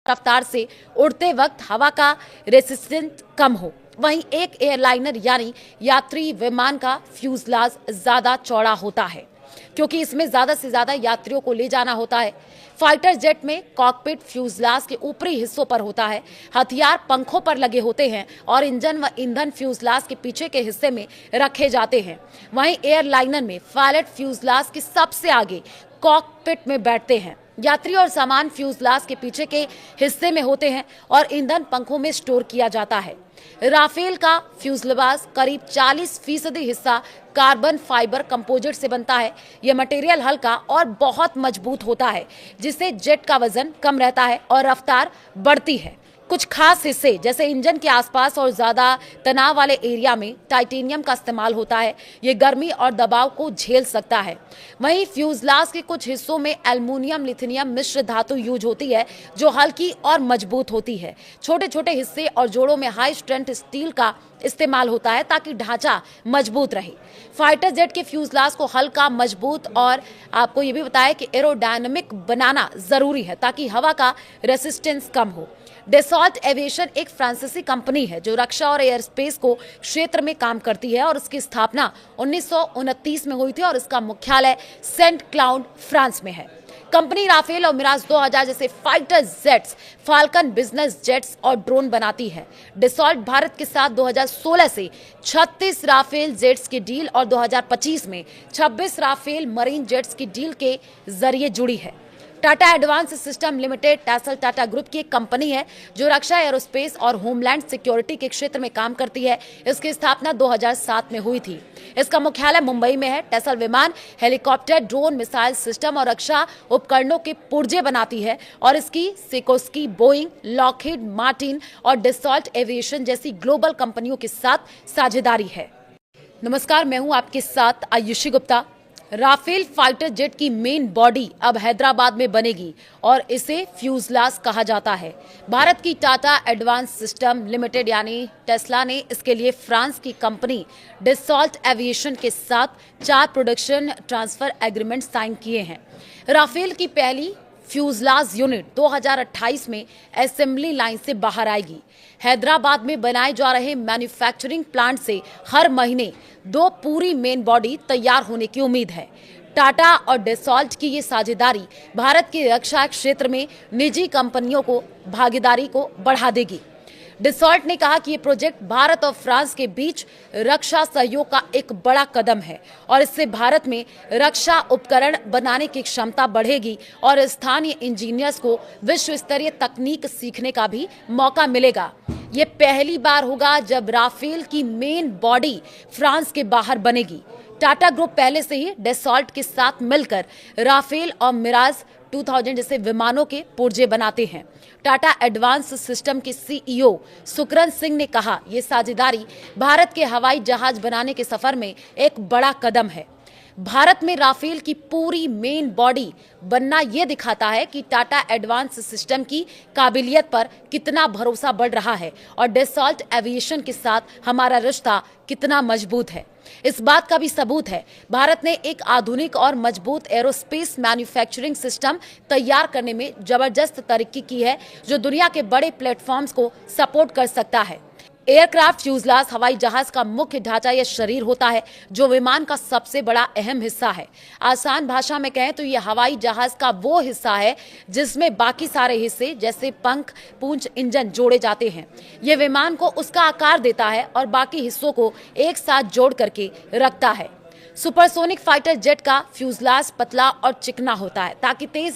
रफ्तार से उड़ते वक्त हवा का रेसिस्टेंस कम हो। वहीं एक एयरलाइनर यानी यात्री विमान का फ्यूजलाज ज्यादा चौड़ा होता है क्योंकि इसमें ज्यादा से ज्यादा यात्रियों को ले जाना होता है। फाइटर जेट में कॉकपिट फ्यूजलाज के ऊपरी हिस्सों पर होता है, हथियार पंखों पर लगे होते हैं और इंजन व ईंधन फ्यूजलाज के पीछे के हिस्से में रखे जाते हैं। वहीं एयरलाइनर में पायलट फ्यूजलाज के सबसे आगे कॉकपिट में बैठते हैं। यात्री और सामान फ्यूजलाज के पीछे के हिस्से में होते हैं और ईंधन पंखों में स्टोर किया जाता है। राफेल का फ्यूजलाज करीब 40% हिस्सा कार्बन फाइबर कंपोजिट से बनता है। यह मटेरियल हल्का और बहुत मजबूत होता है, जिससे जेट का वजन कम रहता है और रफ्तार बढ़ती है। कुछ खास हिस्से जैसे इंजन के आसपास और ज्यादा तनाव वाले एरिया में टाइटेनियम का इस्तेमाल होता है। ये गर्मी और दबाव को झेल सकता है। वहीं फ्यूजलाज के कुछ हिस्सों में एल्युमिनियम लिथियम मिश्र धातु यूज होती है, जो हल्की और मजबूत होती है। छोटे छोटे हिस्से और जोड़ों में हाई स्ट्रेंथ स्टील का इस्तेमाल होता है ताकि ढांचा मजबूत रहे। फाइटर जेट के फ्यूजलाज को हल्का, मजबूत और आपको ये भी बताया कि एरोडायनामिक बनाना जरूरी है ताकि हवा का रेसिस्टेंस कम हो। डेसॉल्ट एविएशन एक फ्रांसीसी कंपनी है जो रक्षा और एयरस्पेस को क्षेत्र में काम करती है और इसकी स्थापना 1929 में हुई थी और इसका मुख्यालय सेंट क्लाउड फ्रांस में है। कंपनी राफेल और मिराज 2000 जैसे fighter jets, falcon business jets और ड्रोन बनाती है। डेसॉल्ट भारत के साथ 2016 से 36 राफेल जेट्स की डील और 2025 में 26 राफेल मरीन जेट्स की डील के जरिए जुड़ी है। Tata advance system limited tassel Tata group की एक कंपनी है जो रक्षा, एरोस्पेस और होमलैंड सिक्योरिटी के क्षेत्र में काम करती है। इसकी स्थापना 2007 में हुई थी। इसका मुख्यालय मुंबई में है। टेसल विमान, हेलीकॉप्टर, ड्रोन, मिसाइल सिस्टम और रक्षा उपकरणों के पुर्जे बनाती है और इसकी सिकोस्की, बोइंग, लॉकहीड मार्टिन और डेसॉल्ट एविएशन जैसी ग्लोबल कंपनियों के साथ साझेदारी है। नमस्कार, मैं हूं आपके साथ Ayushi Gupta. Rafale fighter jet की मेन बॉडी अब हैदराबाद में बनेगी और इसे फ्यूजलाज कहा जाता है। भारत की टाटा एडवांस सिस्टम लिमिटेड यानी टेस्ला ने इसके लिए फ्रांस की कंपनी डेसॉल्ट एविएशन के साथ 4 प्रोडक्शन ट्रांसफर एग्रीमेंट साइन किए हैं। राफेल की पहली फ्यूजलाज यूनिट 2028 में असेंबली लाइन से बाहर आएगी। हैदराबाद में बनाए जा रहे मैन्युफैक्चरिंग प्लांट से हर महीने 2 पूरी मेन बॉडी तैयार होने की उम्मीद है। टाटा और डेसॉल्ट की ये साझेदारी भारत के रक्षा क्षेत्र में निजी कंपनियों को भागीदारी को बढ़ा देगी। डेसॉल्ट ने कहा कि ये प्रोजेक्ट भारत और फ्रांस के बीच रक्षा सहयोग का एक बड़ा कदम है और इससे भारत में रक्षा उपकरण बनाने की क्षमता बढ़ेगी और स्थानीय इंजीनियर्स को विश्व स्तरीय तकनीक सीखने का भी मौका मिलेगा। ये पहली बार होगा जब राफेल की मेन बॉडी फ्रांस के बाहर बनेगी। टाटा ग्रुप पहले से ही डेसॉल्ट के साथ मिलकर राफेल और मिराज 2000 जैसे विमानों के पुर्जे बनाते हैं। टाटा एडवांस सिस्टम के सीईओ सुकरन सिंह ने कहा, ये साझेदारी भारत के हवाई जहाज बनाने के सफर में एक बड़ा कदम है। भारत में राफेल की पूरी मेन बॉडी बनना यह दिखाता है कि टाटा एडवांस सिस्टम की काबिलियत पर कितना भरोसा बढ़ रहा है और डेसॉल्ट एविएशन के साथ हमारा रिश्ता कितना मजबूत है। इस बात का भी सबूत है भारत ने एक आधुनिक और मजबूत एरोस्पेस मैन्युफैक्चरिंग सिस्टम तैयार करने में जबरदस्त तरक्की की है जो दुनिया के बड़े प्लेटफॉर्म्स को सपोर्ट कर सकता है। एयरक्राफ्ट फ्यूजलाज हवाई जहाज का मुख्य ढांचा या शरीर होता है जो विमान का सबसे बड़ा अहम हिस्सा है। आसान भाषा में कहें तो यह हवाई जहाज का वो हिस्सा है जिसमें बाकी सारे हिस्से जैसे पंख, पूंछ, इंजन जोड़े जाते हैं। यह विमान को उसका आकार देता है और बाकी हिस्सों को एक साथ जोड़ करके रखता है। सुपरसोनिक फाइटर जेट का फ्यूजलाज पतला और चिकना होता है ताकि तेज